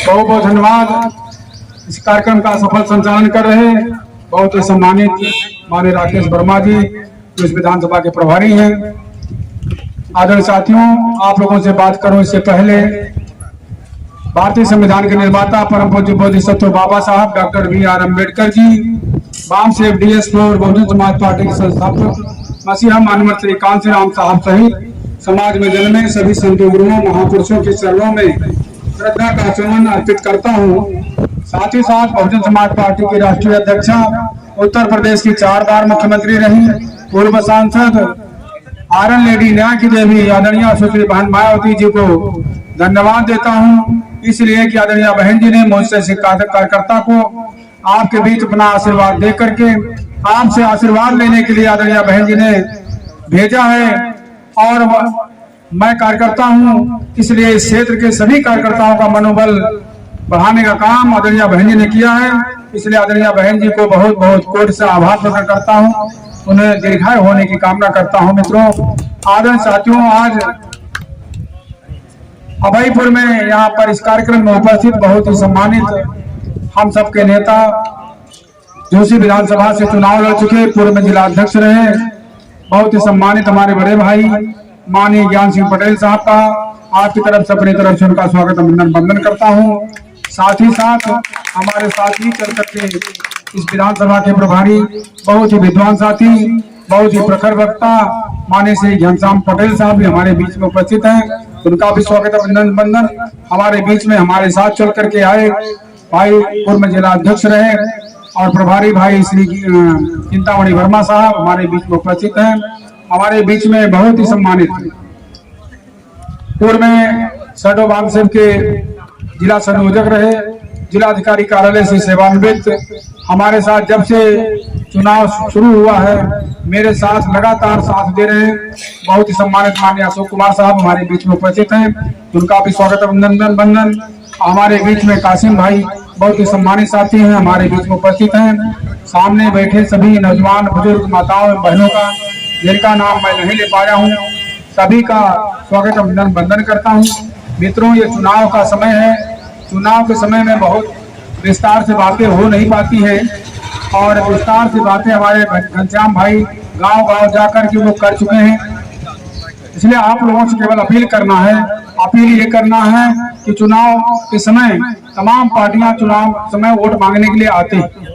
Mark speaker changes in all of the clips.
Speaker 1: बहुत बहुत धन्यवाद। इस कार्यक्रम का सफल संचालन कर रहे बहुत ही सम्मानित माननीय राकेश वर्मा जी, जो इस विधानसभा के प्रभारी हैं। आदरणीय साथियों, आप लोगों से बात करूं इससे पहले भारतीय संविधान के निर्माता परम पूज्य बोधिसत्व बाबा साहब डॉक्टर BR अम्बेडकर जी, वाम save DS floor Bahujan Samaj party के संस्थापक मसीहा मानव श्री कांशीराम साहब सहित समाज में जन्मे सभी संतों गुरुओं महापुरुषों के चरणों में श्रद्धा का सुमन अर्पित करता हूँ। साथ ही साथ बहुजन समाज पार्टी की राष्ट्रीय अध्यक्षा, उत्तर प्रदेश की 4 बार मुख्यमंत्री रही, पूर्व सांसद, आयरन लेडी, न्याय की देवी आदरणीय सुश्री बहन मायावती जी को धन्यवाद देता हूँ, इसलिए कि आदरणीय बहन जी ने मुझसे कार्यकर्ता को आपके बीच अपना आशीर्वाद दे करके आपसे आशीर्वाद लेने के लिए आदरणीय बहन जी ने भेजा है। और मैं कार्यकर्ता हूं, इसलिए इस क्षेत्र के सभी कार्यकर्ताओं का मनोबल बढ़ाने का काम आदरणीय बहन जी ने किया है, इसलिए आदरणीय बहन जी को बहुत बहुत कोटि से आभार प्रकट करता हूं, उन्हें दीर्घायु होने की कामना करता हूं। मित्रों, आदरणीय साथियों, आज अभयपुर में यहाँ पर इस कार्यक्रम में उपस्थित बहुत ही सम्मानित हम सबके नेता, जोशी विधानसभा से चुनाव लड़ चुके, पूर्व में जिला अध्यक्ष रहे, बहुत ही सम्मानित हमारे बड़े भाई माननीय ज्ञान सिंह पटेल साहब का आपकी तरफ से अपनी तरफ से उनका स्वागत अभिनंदन वंदन करता हूं। साथ ही साथ हमारे साथ ही चल करके इस विधानसभा के प्रभारी बहुत ही विद्वान साथी, बहुत ही प्रखर वक्ता माननीय श्री घनश्याम पटेल साहब भी हमारे बीच में उपस्थित हैं, उनका भी स्वागत अभिनंदन वंदन। हमारे बीच में हमारे साथ चल करके आए भाई पूर्व में जिला अध्यक्ष रहे और प्रभारी भाई श्री चिंतामणि वर्मा साहब हमारे बीच में उपस्थित हैं। हमारे बीच में बहुत ही सम्मानित पूर्व में सडो वामसेव के जिला संयोजक रहे, जिलाधिकारी कार्यालय से सेवानिवृत्त, हमारे साथ जब से चुनाव शुरू हुआ है मेरे साथ लगातार साथ दे रहे हैं, बहुत ही सम्मानित माननीय अशोक कुमार साहब हमारे बीच में उपस्थित हैं, उनका भी स्वागत अभिनंदन वंदन। हमारे बीच में कासिम भाई बहुत ही सम्मानित साथी हैं, हमारे बीच में उपस्थित हैं। सामने बैठे सभी नौजवान बुजुर्ग माताओं एवं बहनों का, जिनका नाम मैं नहीं ले पाया हूँ, सभी का स्वागत अभिनंदन वंदन करता हूँ। मित्रों, ये चुनाव का समय है, चुनाव के समय में बहुत विस्तार से बातें हो नहीं पाती हैं और विस्तार से बातें हमारे घनश्याम भाई गांव-गांव जाकर के वो कर चुके हैं, इसलिए आप लोगों से केवल अपील करना है, अपील ये करना है कि चुनाव के समय तमाम पार्टियां चुनाव समय वोट मांगने के लिए आती हैं।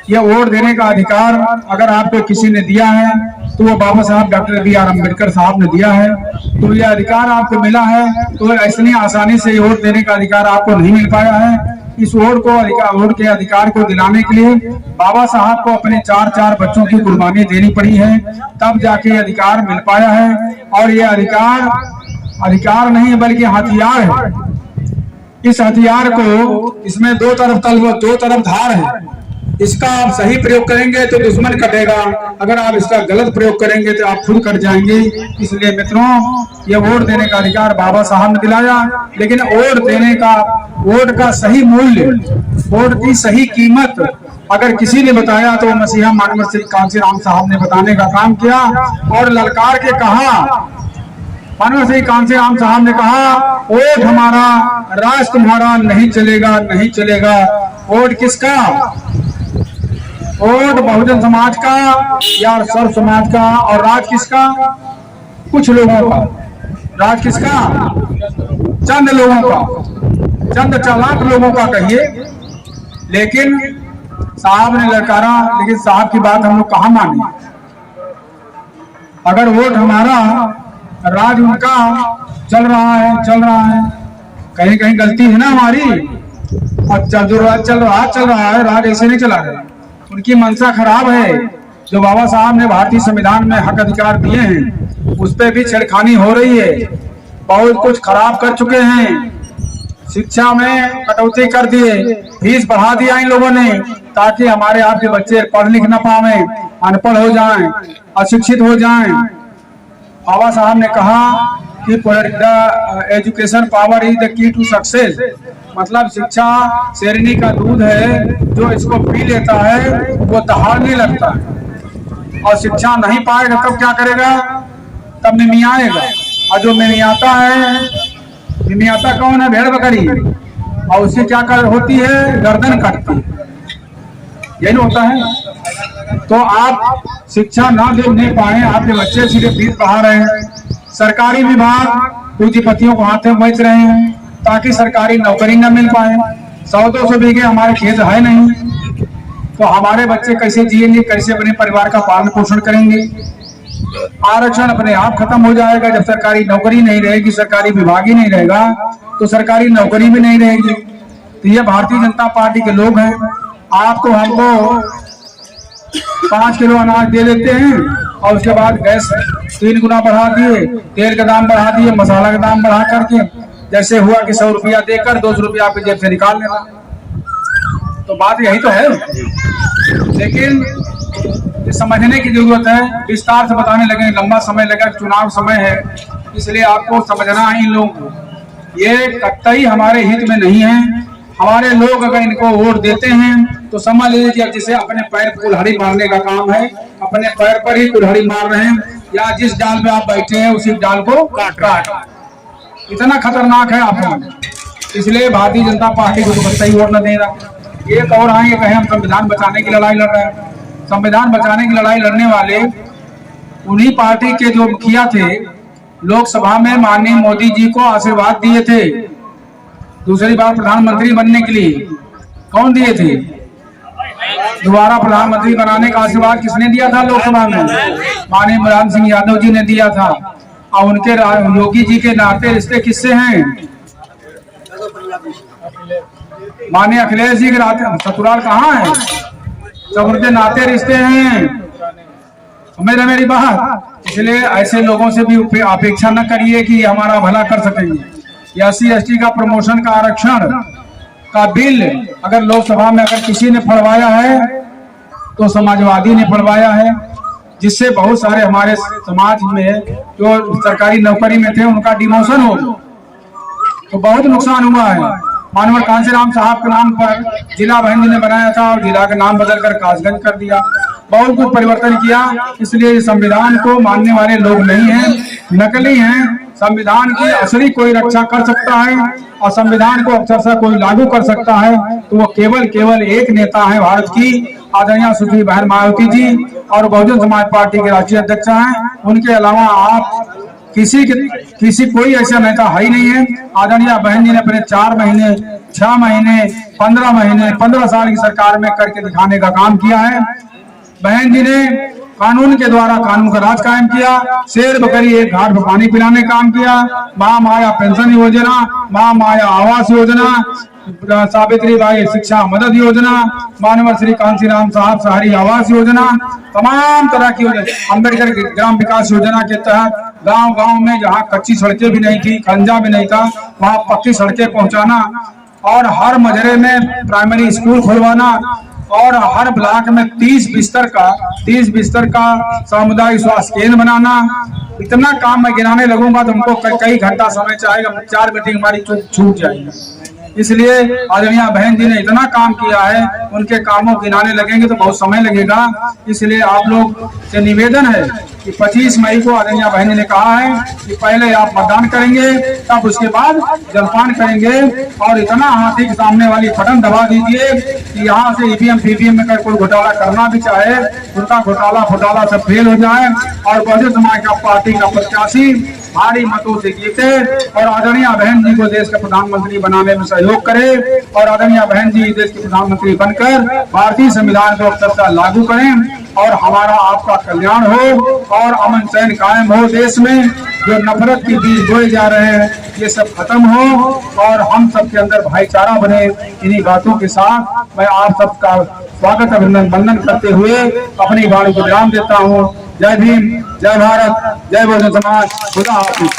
Speaker 1: यह वोट देने का अधिकार अगर आपको किसी ने दिया है तो वो बाबा साहब डॉक्टर BR अम्बेडकर साहब ने दिया है, तो यह अधिकार आपको मिला है, तो ऐसी आसानी से वोट देने का अधिकार आपको नहीं मिल पाया है। इस वोट के अधिकार को दिलाने के लिए बाबा साहब को अपने 4 बच्चों की कुर्बानी देनी पड़ी है, तब जाके अधिकार मिल पाया है। और यह अधिकार नहीं बल्कि हथियार है। इस हथियार को, इसमें 2 तरफ धार है, इसका आप सही प्रयोग करेंगे तो दुश्मन कटेगा, अगर आप इसका गलत प्रयोग करेंगे तो आप खुद कट जाएंगे। इसलिए मित्रों, ये वोट देने का अधिकार बाबा साहब ने दिलाया, लेकिन वोट का सही मूल्य, वोट की सही कीमत अगर किसी ने बताया तो मसीहा मानव श्री कांशीराम साहब ने बताने का काम किया और ललकार के कहा, मानव श्री कांशीराम साहब ने कहा, वोट हमारा, राज तुम्हारा, नहीं चलेगा, नहीं चलेगा। वोट किसका? वोट बहुजन समाज का या सर्व समाज का, और राज किसका? कुछ लोगों का। राज किसका? चंद लोगों का, चंद चालाक लोगों का कहिए। लेकिन साहब ने ललकारा, लेकिन साहब की बात हम लोग कहाँ माने? अगर वोट हमारा, राज उनका चल रहा है, कहीं कहीं गलती है ना हमारी। अच्छा, जो राज चल रहा है, राज ऐसे नहीं चला रहे, उनकी मंशा खराब है। जो बाबा साहब ने भारतीय संविधान में हक अधिकार दिए हैं उस पर भी छेड़खानी हो रही है, बहुत कुछ खराब कर चुके हैं। शिक्षा में कटौती कर दिए, फीस बढ़ा दिया इन लोगों ने, ताकि हमारे आपके बच्चे पढ़ लिख न पावे, अनपढ़ हो जाएं, अशिक्षित हो जाएं। बाबा साहब ने कहा कि education power is the key to success, मतलब शिक्षा शेरनी का दूध है, जो इसको पी लेता है वो दहाड़ने लगता है, और शिक्षा नहीं पाएगा तब क्या करेगा? तब मिमियाएगा। और जो मिमियाता है, मिमियाता कौन है? भेड़ बकरी। और उसकी क्या कर होती है, गर्दन कटती है। यही होता है। तो आप शिक्षा ना दे नहीं पाए, आपके बच्चे सीधे फीस बढ़ा रहे हैं। सरकारी विभाग पूंजीपतियों को हाथ में बेच रहे हैं ताकि सरकारी नौकरी न मिल पाए। 100-200 बीघे हमारे खेत है नहीं, तो हमारे बच्चे कैसे जिएंगे, कैसे अपने परिवार का पालन पोषण करेंगे। आरक्षण अपने आप खत्म हो जाएगा जब सरकारी नौकरी नहीं रहेगी, सरकारी विभाग ही नहीं रहेगा तो सरकारी नौकरी भी नहीं रहेगी। तो ये भारतीय जनता पार्टी के लोग हैं। आपको हमको 5 किलो अनाज दे देते हैं और उसके बाद गैस 3 गुना बढ़ा दिए, तेल का दाम बढ़ा दिए, मसाला का दाम बढ़ा करके जैसे हुआ कि 100 रुपया देकर 200 रुपया आपकी जेब से निकाल लेना। तो बात यही तो है। लेकिन ये समझने की जरूरत है, विस्तार से बताने लगे लंबा समय लगेगा, चुनाव समय है, इसलिए आपको समझना है इन लोगों को। ये कतई हमारे हित में नहीं है। हमारे लोग अगर इनको वोट देते हैं तो समझ लीजिए कि अब जिसे अपने पैर कुल्हाड़ी मारने का काम है, अपने पैर पर ही कुल्हाड़ी मार रहे हैं, या जिस डाल पे आप बैठे हैं उसी डाल को काट। इतना खतरनाक है आप। इसलिए भारतीय जनता पार्टी को तो सही वोट न दे रहा। एक और आएंगे कहे हम संविधान बचाने की लड़ाई लड़ रहे हैं। संविधान बचाने की लड़ाई लड़ने वाले उन्हीं पार्टी के जो मुखिया थे, लोकसभा में माननीय मोदी जी को आशीर्वाद दिए थे दूसरी बार प्रधानमंत्री बनने के लिए। कौन दिए थे? दोबारा प्रधानमंत्री बनाने का आशीर्वाद किसने दिया था लोकसभा में? माननीय मुलायम सिंह यादव जी ने दिया था। और उनके योगी जी के नाते रिश्ते किससे हैं? माननीय अखिलेश जी के नाते। ससुराल कहाँ है? सब उनके नाते रिश्ते हैं। समझ रहे मेरी बात? इसलिए ऐसे लोगों से भी अपेक्षा न करिए कि हमारा भला कर सकेंगे। SC/ST का प्रमोशन का आरक्षण का बिल अगर लोकसभा में अगर किसी ने फड़वाया है तो समाजवादी ने फड़वाया है, जिससे बहुत सारे हमारे समाज में जो सरकारी नौकरी में थे उनका डिमोशन हो, तो बहुत नुकसान हुआ है। मानवर कांशीराम साहब के नाम पर जिला बहन जी ने बनाया था और जिला का नाम बदलकर कासगंज कर दिया। बहुत कुछ परिवर्तन किया। इसलिए संविधान को मानने वाले लोग नहीं हैं, नकली हैं। संविधान की असली कोई रक्षा कर सकता है और संविधान को अक्षरशः कोई लागू कर सकता है तो वो केवल एक नेता है भारत की, आदरणीय सुश्री बहन मायावती जी, और बहुजन समाज पार्टी के राष्ट्रीय अध्यक्ष हैं। उनके अलावा आप किसी कोई ऐसा नेता है ही नहीं है। आदरणीय बहन जी ने अपने 4 महीने 6 महीने 15 महीने 15 साल की सरकार में करके दिखाने का काम किया है। बहन जी ने कानून के द्वारा कानून का राज कायम किया। शेर बकरी एक घाट पर पानी पिलाने का काम किया। महामाया पेंशन योजना, महामाया आवास योजना, सावित्रीबाई शिक्षा मदद योजना, मानवर श्री कांशीराम साहब शहरी आवास योजना, तमाम तरह की योजना, अम्बेडकर ग्राम विकास योजना के तहत गांव-गांव में जहां कच्ची सड़कें भी नहीं थी, खंजा भी नहीं था, वहां पक्की सड़कें पहुंचाना, और हर मजरे में प्राइमरी स्कूल खुलवाना, और हर ब्लॉक में 30 बिस्तर का सामुदायिक स्वास्थ्य केंद्र बनाना। इतना काम मैं गिनाने लगूंगा तो हमको कई घंटा समय चाहेगा, 4 मीटिंग हमारी छूट जाएगी। इसलिए आदरणीय बहन जी ने इतना काम किया है, उनके कामों गिनाने लगेंगे तो बहुत समय लगेगा। इसलिए आप लोग से निवेदन है कि 25 मई को आदरणीय बहन जी ने कहा है कि पहले आप मतदान करेंगे, तब उसके बाद जलपान करेंगे, और इतना हाथी के सामने वाली बटन दबा दीजिए कि यहाँ से EVM PVM में कोई घोटाला करना भी चाहे, उनका घोटाला सब फेल हो जाए, और बहुजन समाज का पार्टी का प्रत्याशी भारी मतों से जीते और आदरणीय बहन जी को देश के प्रधानमंत्री बनाने में सहयोग करे, और आदरणीय बहन जी देश के प्रधानमंत्री बनकर भारतीय संविधान को अक्षरशः लागू करें, और हमारा आपका कल्याण हो और अमन चैन कायम हो। देश में जो नफरत के बीज बोए जा रहे हैं ये सब खत्म हो, और हम सबके अंदर भाईचारा बने। इन्हीं बातों के साथ मैं आप सबका स्वागत अभिनंदन वंदन करते हुए अपनी वाणी को विराम देता हूँ। जय भीम, जय भारत, जय बहुजन समाज, खुदा हाफिज।